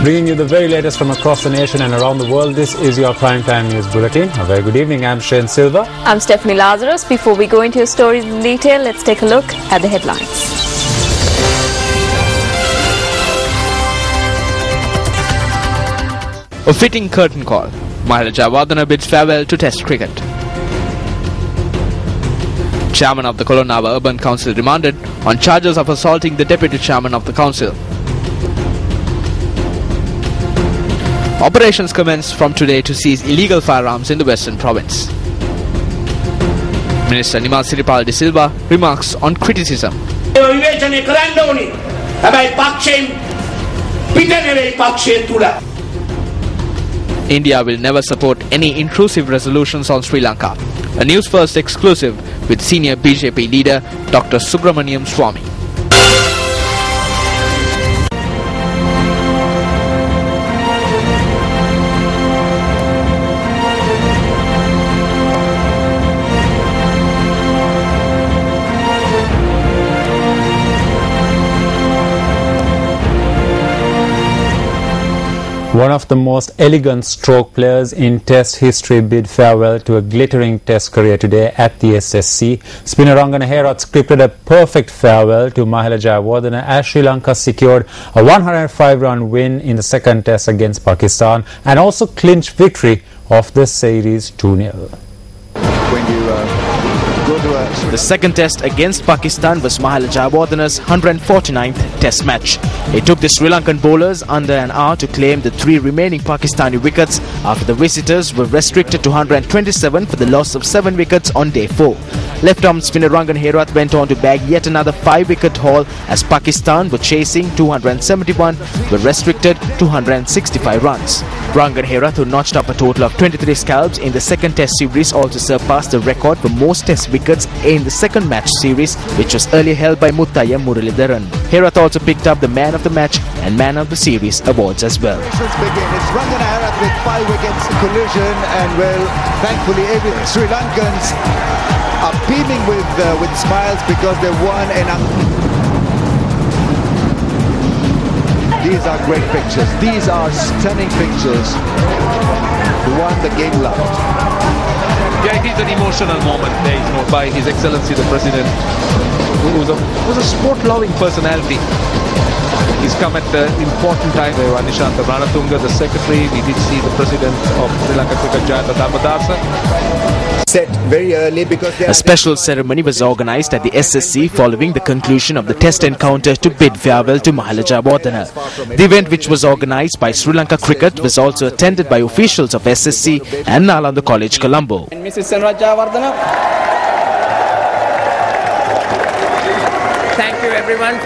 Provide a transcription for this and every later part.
Bringing you the very latest from across the nation and around the world, this is your Primetime News Bulletin. A very good evening, I'm Shane Silva. I'm Stephanie Lazarus. Before we go into your stories in detail, let's take a look at the headlines. A fitting curtain call. Mahela Jayawardene bids farewell to Test cricket. Chairman of the Colonava Urban Council remanded on charges of assaulting the Deputy Chairman of the Council. Operations commence from today to seize illegal firearms in the Western Province. Minister Nima Siripal de Silva remarks on criticism. India will never support any intrusive resolutions on Sri Lanka. A Newsfirst exclusive with senior BJP leader Dr. Subramaniam Swamy. One of the most elegant stroke players in Test history bid farewell to a glittering Test career today at the SSC. Spinner Rangana Herath scripted a perfect farewell to Mahela Jayawardene as Sri Lanka secured a 105-run win in the second Test against Pakistan and also clinched victory of the series 2-0. The second Test against Pakistan was Mahela Jayawardene's 149th Test match. It took the Sri Lankan bowlers under an hour to claim the three remaining Pakistani wickets after the visitors were restricted to 127 for the loss of 7 wickets on day 4. Left-arm spinner Rangana Herath went on to bag yet another 5-wicket haul as Pakistan were chasing 271 were restricted to 165 runs. Rangana Herath, who notched up a total of 23 scalps in the second Test series, also surpassed the record for most Test wickets in the second match series, which was earlier held by Muthaiya Muralidharan. Herath also picked up the Man of the Match and Man of the Series awards as well. It's Rangana Herath with 5 wickets collision, and well, thankfully Sri Lankans are beaming with smiles because they won These are great pictures. These are stunning pictures. The one the game loved. Yeah, it is an emotional moment there, by His Excellency the President, who was a sport-loving personality. He's come at the important time. Anishanta Ranatunga, the Secretary, we did see the President of Sri Lanka Cricket, Jayanta Dharmadasa. Set very early because a special ceremony was organized at the SSC following the conclusion of the Test encounter to bid farewell to Mahela Jayawardene. The event, which was organized by Sri Lanka Cricket, was also attended by officials of SSC and Nalanda College, Colombo. And Mrs. Jayawardene. Thank you everyone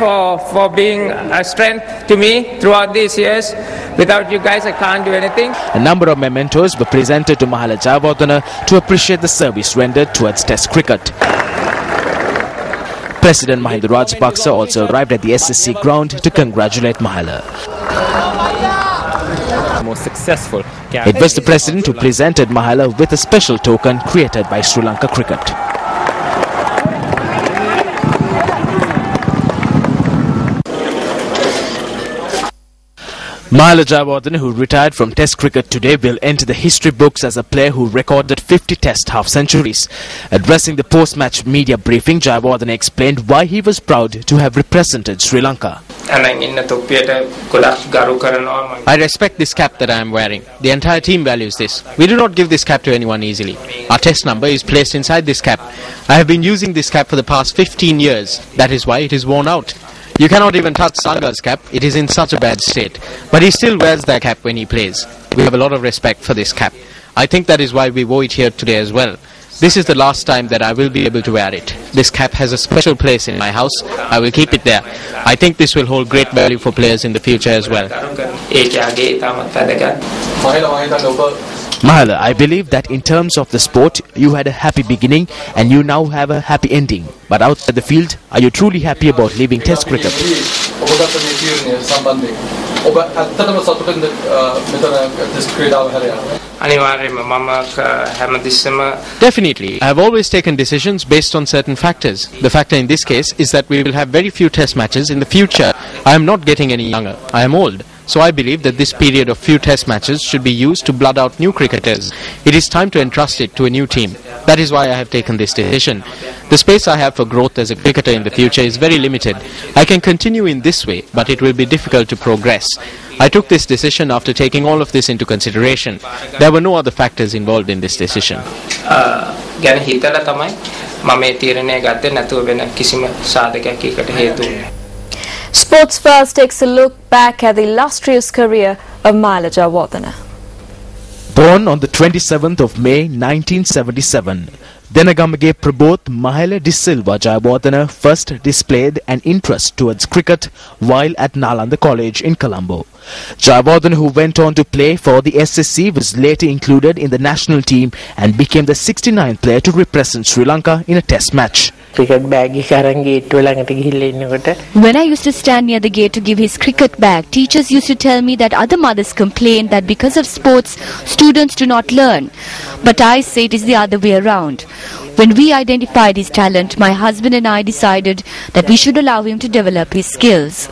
for being a strength to me throughout these years. Without you guys, I can't do anything. A number of mementos were presented to Mahela Jayawardene to appreciate the service rendered towards Test cricket. President Mahinda Rajapaksa also arrived at the SSC ground to congratulate Mahela. Most successful. It was the President who presented Mahela with a special token created by Sri Lanka Cricket. Mahela Jayawardene, who retired from Test cricket today, will enter the history books as a player who recorded 50 Test half-centuries. Addressing the post-match media briefing, Jayawardene explained why he was proud to have represented Sri Lanka. I respect this cap that I am wearing. The entire team values this. We do not give this cap to anyone easily. Our Test number is placed inside this cap. I have been using this cap for the past 15 years. That is why it is worn out. You cannot even touch Sanga's cap, it is in such a bad state. But he still wears that cap when he plays. We have a lot of respect for this cap. I think that is why we wore it here today as well. This is the last time that I will be able to wear it. This cap has a special place in my house. I will keep it there. I think this will hold great value for players in the future as well. Mahela, I believe that in terms of the sport, you had a happy beginning and you now have a happy ending. But outside the field, are you truly happy about leaving Test cricket? Definitely. I have always taken decisions based on certain factors. The factor in this case is that we will have very few Test matches in the future. I am not getting any younger. I am old. So I believe that this period of few test matches should be used to blood out new cricketers. It is time to entrust it to a new team. That is why I have taken this decision. The space I have for growth as a cricketer in the future is very limited. I can continue in this way, but it will be difficult to progress. I took this decision after taking all of this into consideration. There were no other factors involved in this decision. Sports First takes a look back at the illustrious career of Mahela Jayawardene. Born on the 27th of May 1977, Denagamage Prabodh Mahela de Silva Jayawardene first displayed an interest towards cricket while at Nalanda College in Colombo. Jayawardene, who went on to play for the SSC, was later included in the national team and became the 69th player to represent Sri Lanka in a test match. When I used to stand near the gate to give his cricket bag, teachers used to tell me that other mothers complain that because of sports, students do not learn. But I say it is the other way around. When we identified his talent, my husband and I decided that we should allow him to develop his skills.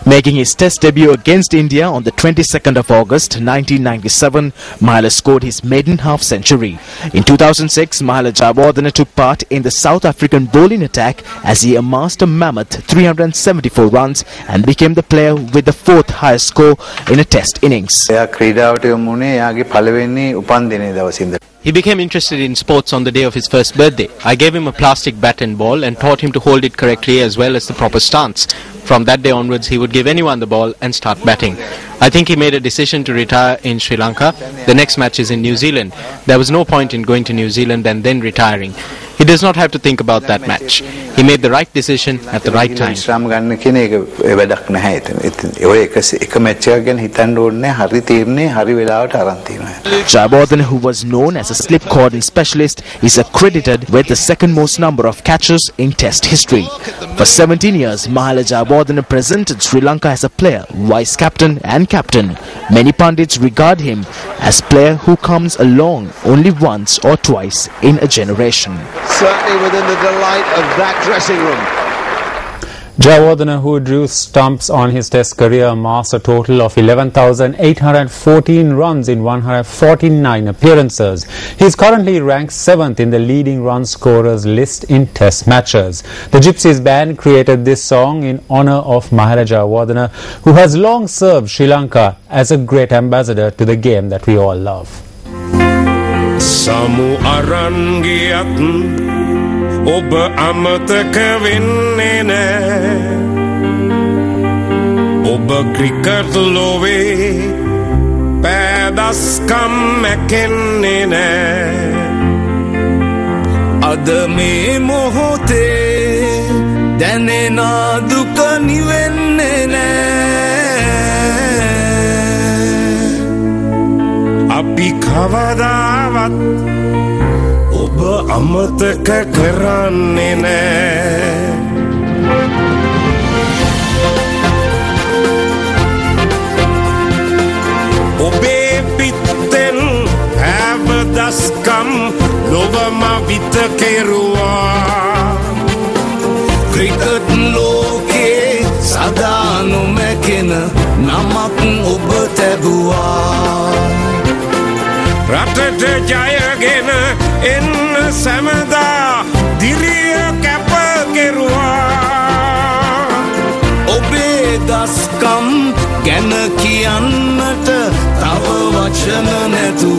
Making his test debut against India on the 22nd of August 1997, Mahela scored his maiden half-century. In 2006, Mahela Jayawardene took part in the South African bowling attack as he amassed a mammoth 374 runs and became the player with the fourth highest score in a test innings. He became interested in sports on the day of his first birthday. I gave him a plastic bat and ball and taught him to hold it correctly as well as the proper stance. From that day onwards, he would give anyone the ball and start batting. I think he made a decision to retire in Sri Lanka. The next match is in New Zealand. There was no point in going to New Zealand and then retiring. He does not have to think about that match. He made the right decision at the right time. Jayawardene, who was known as a slip cordon specialist, is accredited with the second most number of catches in Test history. For 17 years, Mahela Jayawardene presented Sri Lanka as a player, vice captain and captain. Many pundits regard him as a player who comes along only once or twice in a generation. Certainly within the delight of that dressing room. Jayawardene, who drew stumps on his test career, amassed a total of 11,814 runs in 149 appearances. He is currently ranked 7th in the leading run scorers list in test matches. The Gypsies band created this song in honor of Mahela Jayawardene, who has long served Sri Lanka as a great ambassador to the game that we all love. Samu arangiyat Oba amataka vinne ne Oba cricket love Padaskam mekenne ne Ada me mohote Danena duka nivenne ne Api kavadavat Oba amataka karanne ne Obe pitten avadaskam Lovama vitakerua Cricket loke sadanu mekena Namak oba tabua Ratata jayagena in samada diriya kapa kerua Obe daskam gana kiyannata tava vachana netu